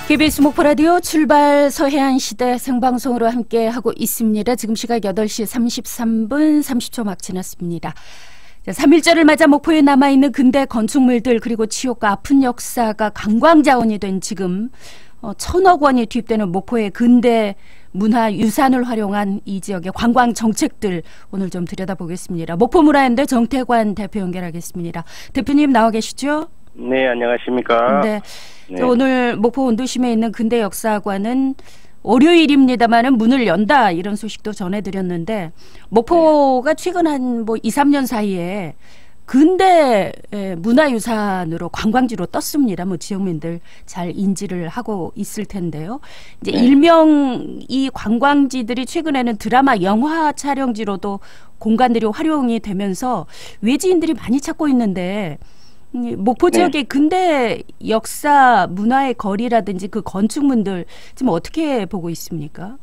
KBS 목포라디오 출발 서해안시대 생방송으로 함께하고 있습니다. 지금 시각 8시 33분 30초 막 지났습니다. 3.1절을 맞아 목포에 남아있는 근대 건축물들 그리고 치욕과 아픈 역사가 관광자원이 된 지금 1,000억 원이 투입되는 목포의 근대 문화유산을 활용한 이 지역의 관광 정책들 오늘 좀 들여다보겠습니다. 목포문화연대 정태관 대표 연결하겠습니다. 대표님 나와 계시죠? 네, 안녕하십니까. 네. 네. 오늘 목포 원도심에 있는 근대 역사관은 월요일입니다만은 문을 연다 이런 소식도 전해드렸는데 목포가 최근 한 2, 3년 사이에 근대 문화유산으로 관광지로 떴습니다. 지역민들 잘 인지를 하고 있을 텐데요. 이제 일명 이 관광지들이 최근에는 드라마, 영화 촬영지로도 공간들이 활용이 되면서 외지인들이 많이 찾고 있는데 목포 지역의 근대 역사 문화의 거리라든지 그 건축물들 지금 어떻게 보고 있습니까?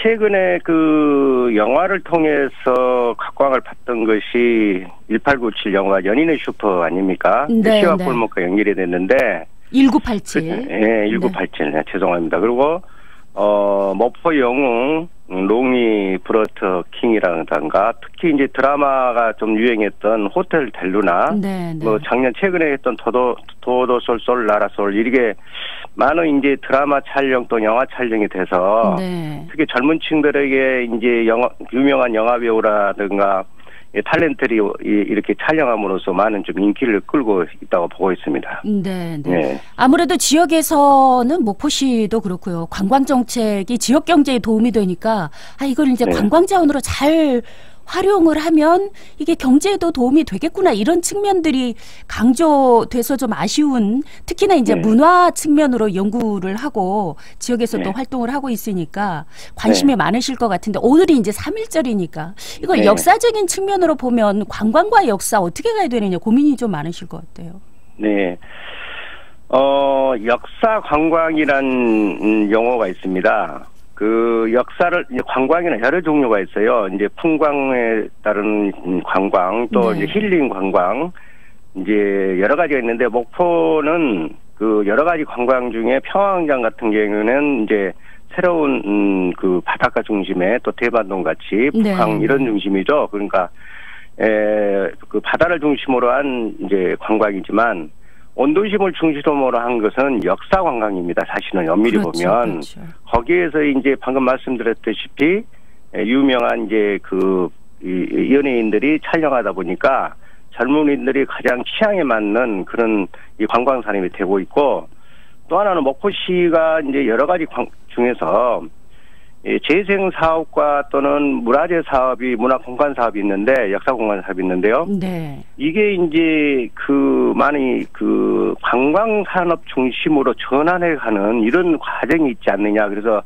최근에 그 영화를 통해서 각광을 받던 것이 1897 영화 연인의 슈퍼 아닙니까? 네, 시와 골목과 연결이 됐는데 1987. 네, 1987. 네, 죄송합니다. 그리고 목포 영웅 롱이 브로트 킹이라든가 특히 이제 드라마가 좀 유행했던 호텔 델루나 작년 최근에 했던 도도솔솔 나라솔 이렇게 많은 이제 드라마 촬영 또 영화 촬영이 돼서 특히 젊은 층들에게 이제 유명한 영화 배우라든가 탤런트들이 이렇게 촬영함으로써 많은 좀 인기를 끌고 있다고 보고 있습니다. 네. 아무래도 지역에서는 목포시도 그렇고요. 관광 정책이 지역 경제에 도움이 되니까 이걸 이제 관광 자원으로 잘 활용을 하면 이게 경제에도 도움이 되겠구나 이런 측면들이 강조돼서 좀 아쉬운 특히나 이제 문화 측면으로 연구를 하고 지역에서도 활동을 하고 있으니까 관심이 많으실 것 같은데 오늘이 이제 3.1절이니까 이거 역사적인 측면으로 보면 관광과 역사 어떻게 가야 되느냐 고민이 좀 많으실 것 같아요. 네. 역사 관광이란 용어가 있습니다. 그 역사를 관광에는 여러 종류가 있어요. 이제 풍광에 따른 관광, 또 이제 힐링 관광, 이제 여러 가지가 있는데 목포는 그 여러 가지 관광 중에 평화광장 같은 경우는 이제 새로운 그 바닷가 중심에 또 대반동 같이 북항 이런 중심이죠. 그러니까 그 바다를 중심으로 한 이제 관광이지만. 원도심을 중심으로 한 것은 역사 관광입니다. 사실은 엄밀히 보면 거기에서 이제 방금 말씀드렸다시피 유명한 이제 그 연예인들이 촬영하다 보니까 젊은이들이 가장 취향에 맞는 그런 이 관광 산업이 되고 있고 또 하나는 목포시가 이제 여러 가지 중에서 재생 사업과 또는 문화재 사업이 문화공간 사업이 있는데 역사공간 사업이 있는데요. 이게 이제 그 많이 그 관광 산업 중심으로 전환해가는 이런 과정이 있지 않느냐. 그래서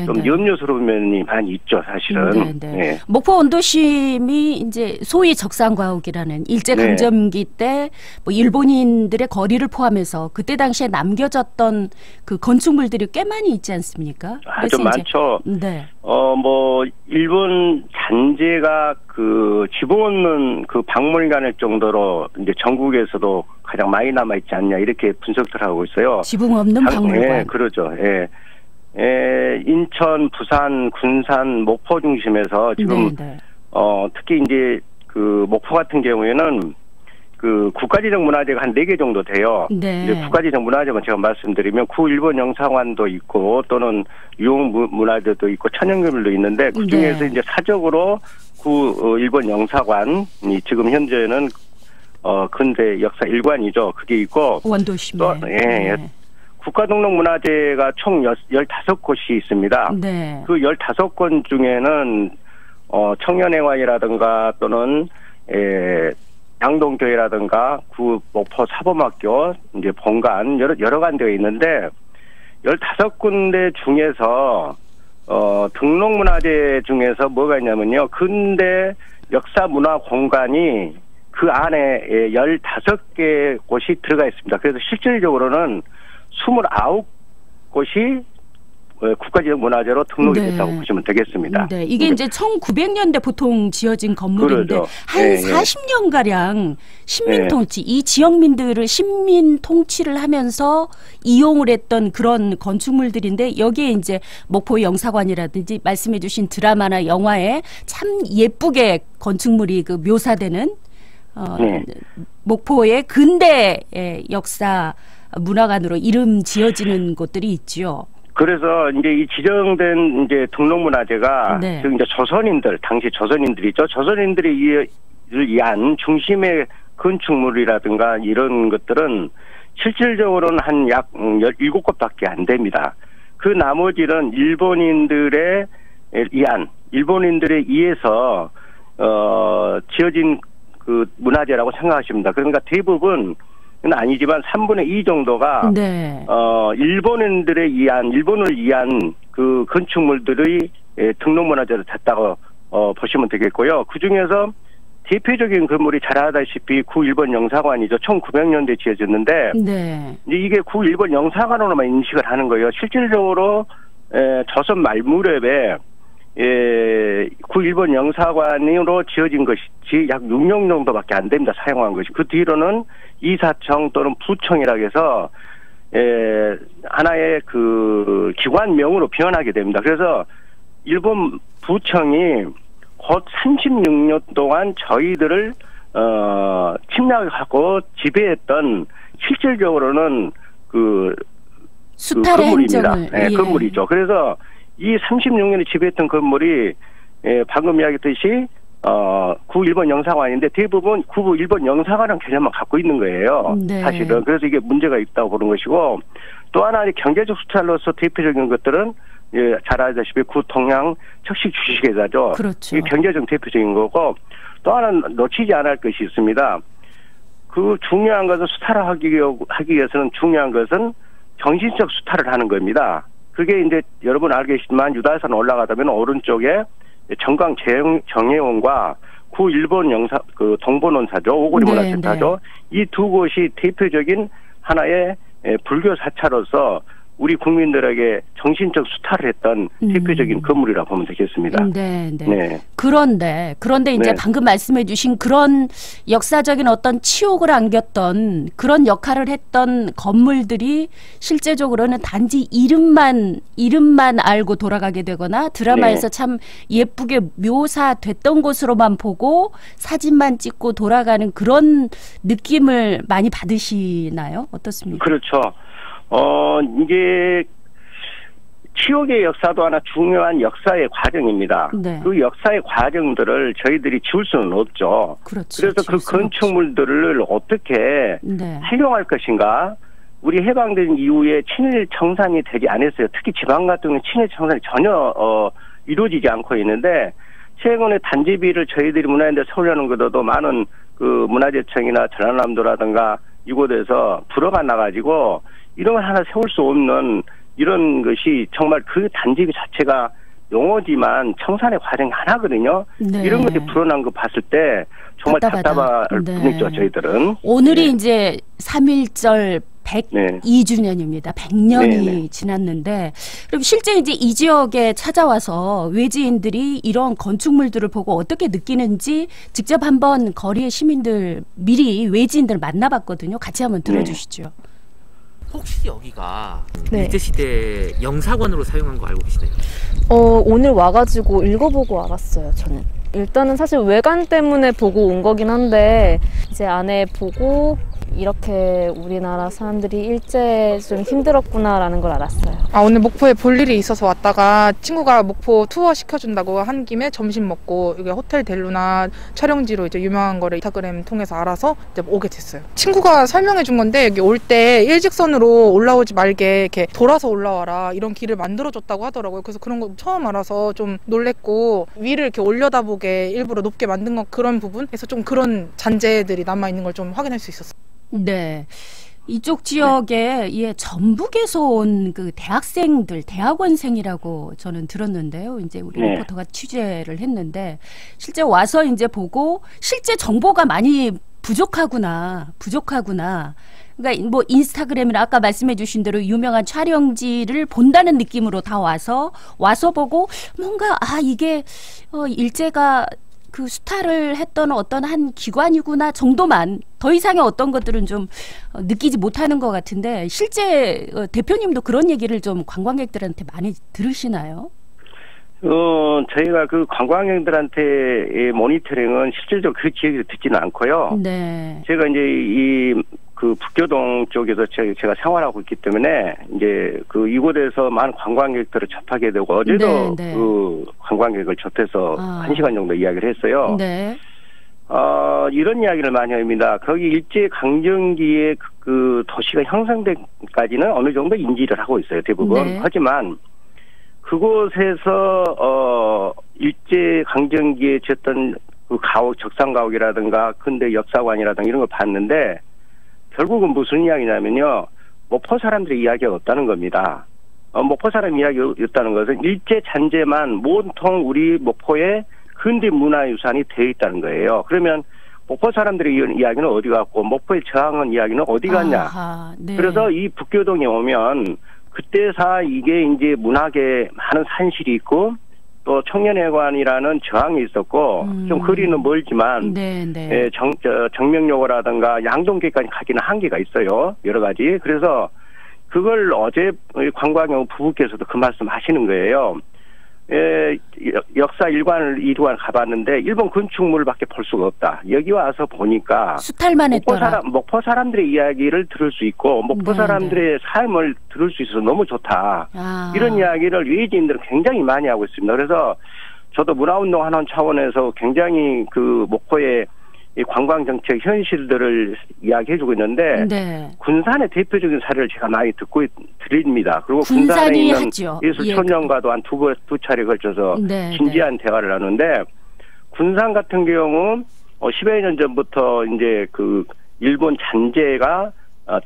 좀 염려스러운 면이 많이 있죠, 사실은. 목포 원도심이 이제 소위 적산과옥이라는 일제 강점기 때 일본인들의 거리를 포함해서 그때 당시에 남겨졌던 그 건축물들이 꽤 많이 있지 않습니까? 좀 많죠. 일본 잔재가 그 지붕 없는 그 박물관일 정도로 이제 전국에서도 가장 많이 남아있지 않냐, 이렇게 분석들 하고 있어요. 지붕 없는 박물관. 그러죠. 인천, 부산, 군산, 목포 중심에서 지금, 특히 이제 그 목포 같은 경우에는 그 국가지정 문화재가 한 4개 정도 돼요. 이제 국가지정 문화재만 제가 말씀드리면 구일본 영상관도 있고 또는 유흥 문화재도 있고 천연기물도 있는데 그 중에서 이제 사적으로 구일본 영사관이 지금 현재는 근대 역사 일관이죠. 그게 있고 원도심에. 또 국가등록 문화재가 총 15곳이 있습니다. 그 15곳 중에는 청년회관이라든가 또는 양동교회라든가 목포 사범학교 이제 본관 여러 군데가 있는데 15군데 중에서 등록문화재 중에서 뭐가 있냐면요. 근대 역사문화 공간이 그 안에 15개 곳이 들어가 있습니다. 그래서 실질적으로는 29곳이 국가지역 문화재로 등록이 네. 됐다고 보시면 되겠습니다. 네, 이게 이제 1900년대 보통 지어진 건물인데 그러죠. 한 40년 가량 식민 통치, 이 지역민들을 식민 통치를 하면서 이용을 했던 그런 건축물들인데 여기에 이제 목포 영사관이라든지 말씀해주신 드라마나 영화에 참 예쁘게 건축물이 그 묘사되는 목포의 근대의 역사 문화관으로 이름 지어지는 곳들이 있죠. 그래서 이제 이 지정된 이제 등록문화재가 네. 지금 이제 조선인들, 당시 조선인들이죠. 조선인들이 위한 중심의 건축물이라든가 이런 것들은 실질적으로는 한 약 17곳밖에 안 됩니다. 그 나머지는 일본인들에 의해서 지어진 그 문화재라고 생각하십니다. 그러니까 대부분 아니지만 3분의 2 정도가 네. 일본을 위한 그 건축물들이 등록문화재로 됐다고 보시면 되겠고요. 그 중에서 대표적인 건물이 잘 알다시피 구일본 영사관이죠. 1900년대에 지어졌는데 네. 이게 구일본 영사관으로만 인식을 하는 거예요. 실질적으로 조선 말무렵에 구일본 영사관으로 지어진 것이 약 6년 정도밖에 안 됩니다. 사용한 것이. 그 뒤로는 이사청 또는 부청이라고 해서 하나의 그 기관명으로 변하게 됩니다. 그래서 일본 부청이 곧 36년 동안 저희들을 침략하고 지배했던 실질적으로는 그 건물입니다. 네, 건물이죠. 그래서 이 36년을 지배했던 건물이 방금 이야기했듯이 구일본 영사관인데 대부분 구일본 영사관은 개념만 갖고 있는 거예요. 네. 사실은. 그래서 이게 문제가 있다고 보는 것이고 또 하나 경제적 수탈로서 대표적인 것들은 잘 알다시피 구통양 척식 주식회사죠. 그렇죠. 이게 경제적 대표적인 거고 또 하나 놓치지 않을 것이 있습니다. 그 중요한 것은 수탈을 하기 위해서는 중요한 것은 정신적 수탈을 하는 겁니다. 그게 이제 여러분 알겠지만 유달산 올라가다면 오른쪽에 정강 정예원과 구일본 영사 그 동본원사죠. 오고리 문화센터죠. 이 두 곳이 대표적인 하나의 불교 사찰로서 우리 국민들에게 정신적 수탈을 했던 대표적인 건물이라고 보면 되겠습니다. 네. 그런데 이제 방금 말씀해 주신 그런 역사적인 어떤 치욕을 안겼던 그런 역할을 했던 건물들이 실제적으로는 단지 이름만 알고 돌아가게 되거나 드라마에서 참 예쁘게 묘사됐던 곳으로만 보고 사진만 찍고 돌아가는 그런 느낌을 많이 받으시나요? 어떻습니까? 그렇죠. 이게 치욕의 역사도 하나 중요한 역사의 과정입니다. 네. 그 역사의 과정들을 저희들이 지울 수는 없죠. 그렇죠. 그래서 그 건축물들을 어떻게 활용할 것인가. 우리 해방된 이후에 친일 청산이 되지 않았어요. 특히 지방 같은 경우는 친일 청산이 전혀 이루어지지 않고 있는데 최근에 단지비를 저희들이 문화인데 세우려는 것도 많은 그 문화재청이나 전라남도라든가 이곳에서 불어가 나가지고 이런 걸 하나 세울 수 없는 이런 것이 정말 그 단지비 자체가 용어지만 청산의 과정이 하나거든요. 네. 이런 것이 불어난 거 봤을 때 정말 답답할 뿐이죠. 저희들은. 오늘이 이제 3.1절 102주년입니다. 100년이 지났는데 그럼 실제 이제 이 지역에 찾아와서 외지인들이 이런 건축물들을 보고 어떻게 느끼는지 직접 한번 거리의 시민들 미리 외지인들 만나봤거든요. 같이 한번 들어주시죠. 혹시 여기가 일제시대 영사관으로 사용한 거 알고 계시나요? 오늘 와가지고 읽어보고 알았어요. 저는 일단은 사실 외관 때문에 보고 온 거긴 한데 이제 안에 보고 이렇게 우리나라 사람들이 일제 좀 힘들었구나라는 걸 알았어요. 오늘 목포에 볼 일이 있어서 왔다가 친구가 목포 투어 시켜준다고 한 김에 점심 먹고 이게 호텔 델루나 촬영지로 이제 유명한 거를 인스타그램 통해서 알아서 이제 오게 됐어요. 친구가 설명해 준 건데 여기 올 때 일직선으로 올라오지 말게 이렇게 돌아서 올라와라 이런 길을 만들어줬다고 하더라고요. 그래서 그런 거 처음 알아서 좀 놀랬고 위를 이렇게 올려다보게 일부러 높게 만든 건 그런 부분에서 좀 그런 잔재들이 남아있는 걸 좀 확인할 수 있었어요. 네. 이쪽 지역에 전북에서 온 그 대학생들, 대학원생이라고 저는 들었는데요. 이제 우리 리포터가 취재를 했는데 실제 와서 이제 보고 실제 정보가 많이 부족하구나. 그러니까 뭐 인스타그램이나 아까 말씀해 주신 대로 유명한 촬영지를 본다는 느낌으로 다 와서 보고 뭔가 이게 일제가 그 수탈을 했던 어떤 한 기관이구나 정도만, 더 이상의 어떤 것들은 좀 느끼지 못하는 것 같은데, 실제 대표님도 그런 얘기를 좀 관광객들한테 많이 들으시나요? 저희가 그 관광객들한테의 모니터링은 실질적으로 그 지역에서 듣지는 않고요. 네. 제가 이제 그 북교동 쪽에서 제가 생활하고 있기 때문에 이제 그 이곳에서 많은 관광객들을 접하게 되고, 어제도 네. 그 관광객을 접해서 1시간 정도 이야기를 했어요. 네. 이런 이야기를 많이 합니다. 거기 일제 강점기에 그 도시가 형성된까지는 어느 정도 인지를 하고 있어요, 대부분. 네. 하지만 그곳에서 일제 강점기에 지었던 그 가옥, 적산가옥이라든가 근대 역사관이라든가 이런 걸 봤는데, 결국은 무슨 이야기냐면요, 목포 사람들의 이야기가 없다는 겁니다. 목포 사람 이야기가 없다는 것은 일제 잔재만 온통 우리 목포의 근대 문화유산이 되어 있다는 거예요. 그러면 목포 사람들의 이야기는 어디 갔고 목포의 저항한 이야기는 어디 갔냐. 네. 그래서 이 북교동에 오면 그때사 이게 이제 문학에 많은 산실이 있고 또 청년회관이라는 저항이 있었고 좀 거리는 멀지만 정명요고라든가 양동계까지 가기는 한계가 있어요. 여러 가지. 그래서 그걸 어제 관광용 부부께서도 그 말씀 하시는 거예요. 역사 일관 가봤는데 일본 건축물밖에 볼 수가 없다. 여기 와서 보니까 수탈만 했더라. 목포 사람들의 이야기를 들을 수 있고 목포 사람들의 삶을 들을 수 있어서 너무 좋다. 이런 이야기를 외지인들은 굉장히 많이 하고 있습니다. 그래서 저도 문화운동하는 차원에서 굉장히 그 목포의 이 관광정책 현실들을 이야기해주고 있는데 군산의 대표적인 사례를 제가 많이 듣고 드립니다. 그리고 군산에 있는 예술촌장과도 한 두 차례 걸쳐서 진지한 대화를 하는데, 군산 같은 경우 10여 년 전부터 이제 그 일본 잔재가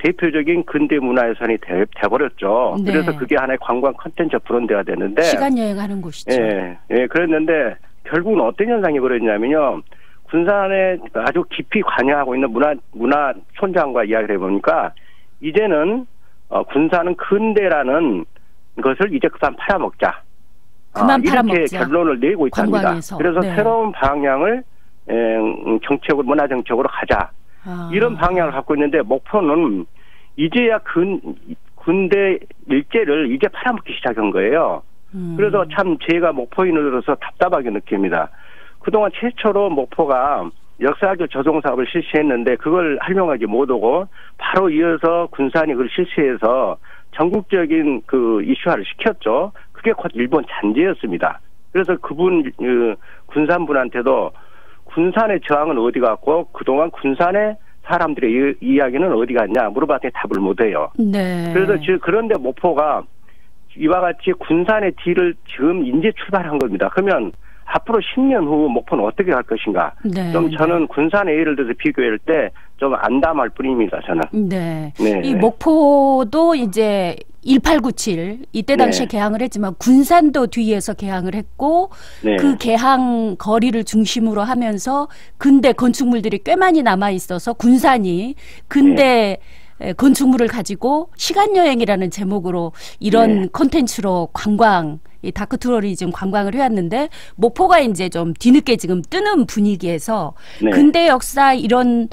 대표적인 근대 문화유산이 돼버렸죠. 그래서 그게 하나의 관광 컨텐츠 브랜드가 되는데, 시간 여행하는 곳이죠. 그랬는데 결국은 어떤 현상이 벌어졌냐면요, 군산에 아주 깊이 관여하고 있는 문화촌장과 이야기를 해보니까 이제는 군산은 근대라는 것을 이제 그만 팔아먹자. 이렇게 결론을 내고 있답니다. 관광에서. 그래서 새로운 방향을 정책으로, 문화정책으로 가자. 이런 방향을 갖고 있는데, 목포는 이제야 근대 일제를 이제 팔아먹기 시작한 거예요. 그래서 참 제가 목포인으로서 답답하게 느낍니다. 그동안 최초로 목포가 역사학교 조성 사업을 실시했는데 그걸 활용하지 못하고 바로 이어서 군산이 그걸 실시해서 전국적인 그 이슈화를 시켰죠. 그게 곧 일본 잔재였습니다. 그래서 군산 분한테도 군산의 저항은 어디 갔고 그동안 군산의 사람들의 이야기는 어디 갔냐 물어봤더니 답을 못해요. 그래서 그런데 목포가 이와 같이 군산의 뒤를 지금 이제 출발한 겁니다. 그러면 앞으로 10년 후 목포는 어떻게 할 것인가? 저는 군산에 예를 들어서 비교할 때 좀 안담할 뿐입니다. 저는. 이 목포도 이제 1897 이때 당시에 개항을 했지만 군산도 뒤에서 개항을 했고 그 개항 거리를 중심으로 하면서 근대 건축물들이 꽤 많이 남아 있어서 군산이 근대 건축물을 가지고 시간여행이라는 제목으로 이런 콘텐츠로 이 다크 투어리즘 관광을 해왔는데, 목포가 이제 좀 뒤늦게 지금 뜨는 분위기에서 근대 역사 이런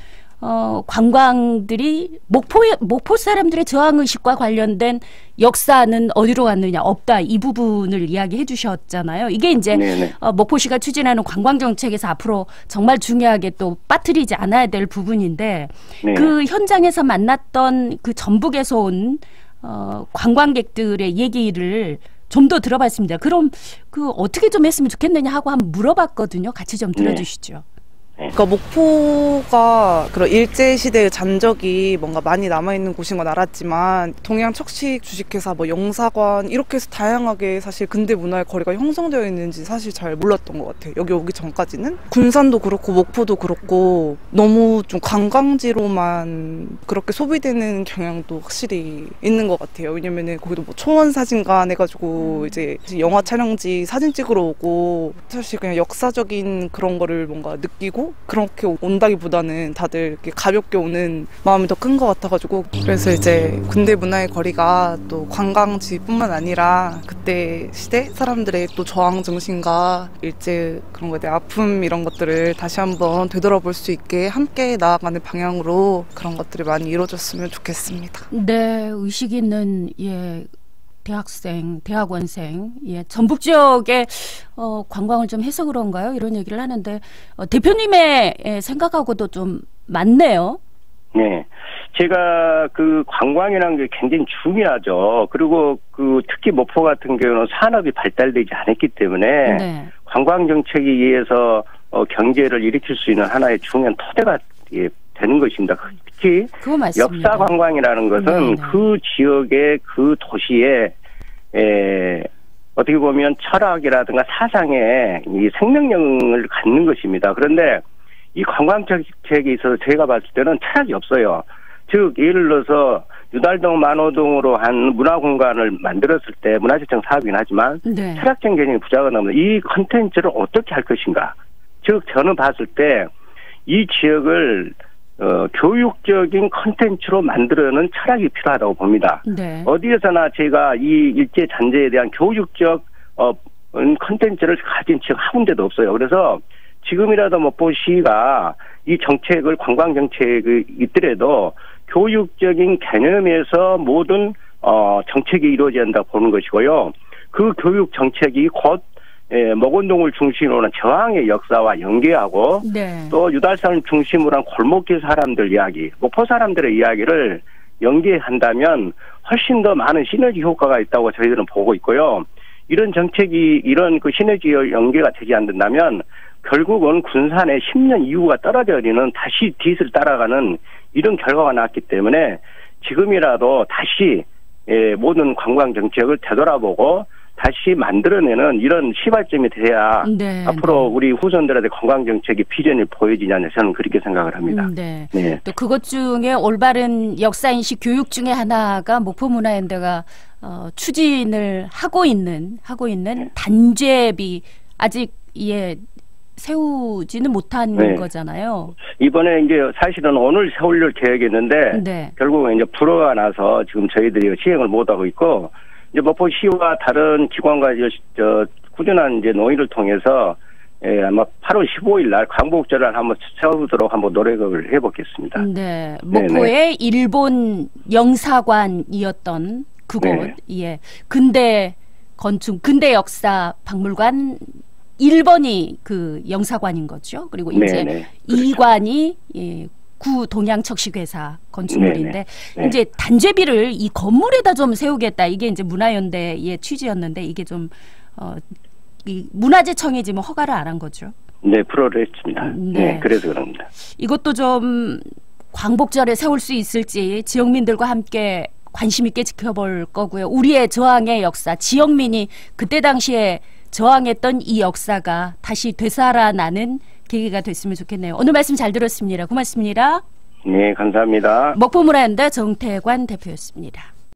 관광들이 목포 사람들의 저항의식과 관련된 역사는 어디로 갔느냐, 없다, 이 부분을 이야기해 주셨잖아요. 이게 이제 목포시가 추진하는 관광정책에서 앞으로 정말 중요하게 또 빠뜨리지 않아야 될 부분인데, 그 현장에서 만났던 그 전북에서 온 관광객들의 얘기를 좀 더 들어봤습니다. 그럼 그 어떻게 좀 했으면 좋겠느냐 하고 한번 물어봤거든요. 같이 좀 들어주시죠. 그러니까 목포가 그런 일제시대의 잔적이 뭔가 많이 남아있는 곳인 건 알았지만, 동양 척식 주식회사, 영사관 이렇게 해서 다양하게 사실 근대 문화의 거리가 형성되어 있는지 사실 잘 몰랐던 것 같아요. 여기 오기 전까지는. 군산도 그렇고 목포도 그렇고 너무 좀 관광지로만 그렇게 소비되는 경향도 확실히 있는 것 같아요. 왜냐면은 거기도 초원사진관 해가지고 이제 영화 촬영지 사진 찍으러 오고, 사실 그냥 역사적인 그런 거를 뭔가 느끼고 또 그렇게 온다기보다는 다들 이렇게 가볍게 오는 마음이 더 큰 것 같아가지고 그래서 이제 군대 문화의 거리가 또 관광지뿐만 아니라 그때 시대 사람들의 또 저항 정신과 일제 그런 거에 대한 아픔 이런 것들을 다시 한번 되돌아볼 수 있게 함께 나아가는 방향으로 그런 것들이 많이 이루어졌으면 좋겠습니다. 네, 의식 있는 대학생, 대학원생, 전북 지역에 관광을 좀 해서 그런가요? 이런 얘기를 하는데 대표님의 생각하고도 좀 맞네요. 네, 제가 그 관광이라는 게 굉장히 중요하죠. 그리고 그 특히 목포 같은 경우는 산업이 발달되지 않았기 때문에 네. 관광 정책에 의해서 경제를 일으킬 수 있는 하나의 중요한 토대가 되는 것입니다. 특히 역사 관광이라는 것은 네네. 그 지역의 그 도시에 어떻게 보면 철학이라든가 사상에 이 생명력을 갖는 것입니다. 그런데 이 관광 정책에 있어서 제가 봤을 때는 철학이 없어요. 즉 예를 들어서 유달동 만호동으로 한 문화공간을 만들었을 때 문화재청 사업이긴 하지만 네. 철학적 개념이 부자가 나옵니다. 이 컨텐츠를 어떻게 할 것인가. 즉 저는 봤을 때 이 지역을 교육적인 컨텐츠로 만들어내는 철학이 필요하다고 봅니다. 네. 어디에서나 제가 이 일제 잔재에 대한 교육적 컨텐츠를 가진 지역 한 군데도 없어요. 그래서 지금이라도 목포시가 이 정책을 관광 정책이 있더라도 교육적인 개념에서 모든 정책이 이루어져야 한다고 보는 것이고요. 그 교육 정책이 곧 목원동을 중심으로 한 저항의 역사와 연계하고 네. 또 유달산을 중심으로 한 골목길 사람들 이야기, 목포 사람들의 이야기를 연계한다면 훨씬 더 많은 시너지 효과가 있다고 저희들은 보고 있고요. 이런 정책이 이런 그 시너지 연계가 되지 않는다면 결국은 군산의 10년 이후가 떨어져버리는 다시 뒤를 따라가는 이런 결과가 나왔기 때문에 지금이라도 다시 모든 관광 정책을 되돌아보고 다시 만들어내는 이런 시발점이 돼야 네, 앞으로 우리 후손들한테 관광정책의 비전을 보여지지 않냐 저는 그렇게 생각을 합니다. 네. 네. 또 그것 중에 올바른 역사인식 교육 중에 하나가 목포문화연대가 추진을 하고 있는 단죄비 아직 세우지는 못한 네. 거잖아요. 이번에 이제 사실은 오늘 세우려 계획했는데 네. 결국은 이제 불허가 나서 지금 저희들이 시행을 못하고 있고 이제 목포시와 다른 기관과 꾸준한 이제 논의를 통해서 아마 8월 15일 날 광복절을 한번 세워보도록 한번 노력을 해보겠습니다. 네, 목포의 일본 영사관이었던 그곳, 네. 근대 건축, 근대 역사 박물관 1번이 그 영사관인 거죠. 그리고 이제 네네. 2관이 구 동양척식회사 건축물인데 네네. 이제 단죄비를 이 건물에다 좀 세우겠다. 이게 이제 문화연대의 취지였는데 이게 좀 이 문화재청이 지금 허가를 안 한 거죠. 네, 불허를 했습니다. 네, 그래서 그럽니다. 이것도 좀 광복절에 세울 수 있을지 지역민들과 함께 관심 있게 지켜볼 거고요. 우리의 저항의 역사, 지역민이 그때 당시에 저항했던 이 역사가 다시 되살아나는 계기가 됐으면 좋겠네요. 오늘 말씀 잘 들었습니다. 고맙습니다. 네, 감사합니다. 목포문화연대 정태관 대표였습니다.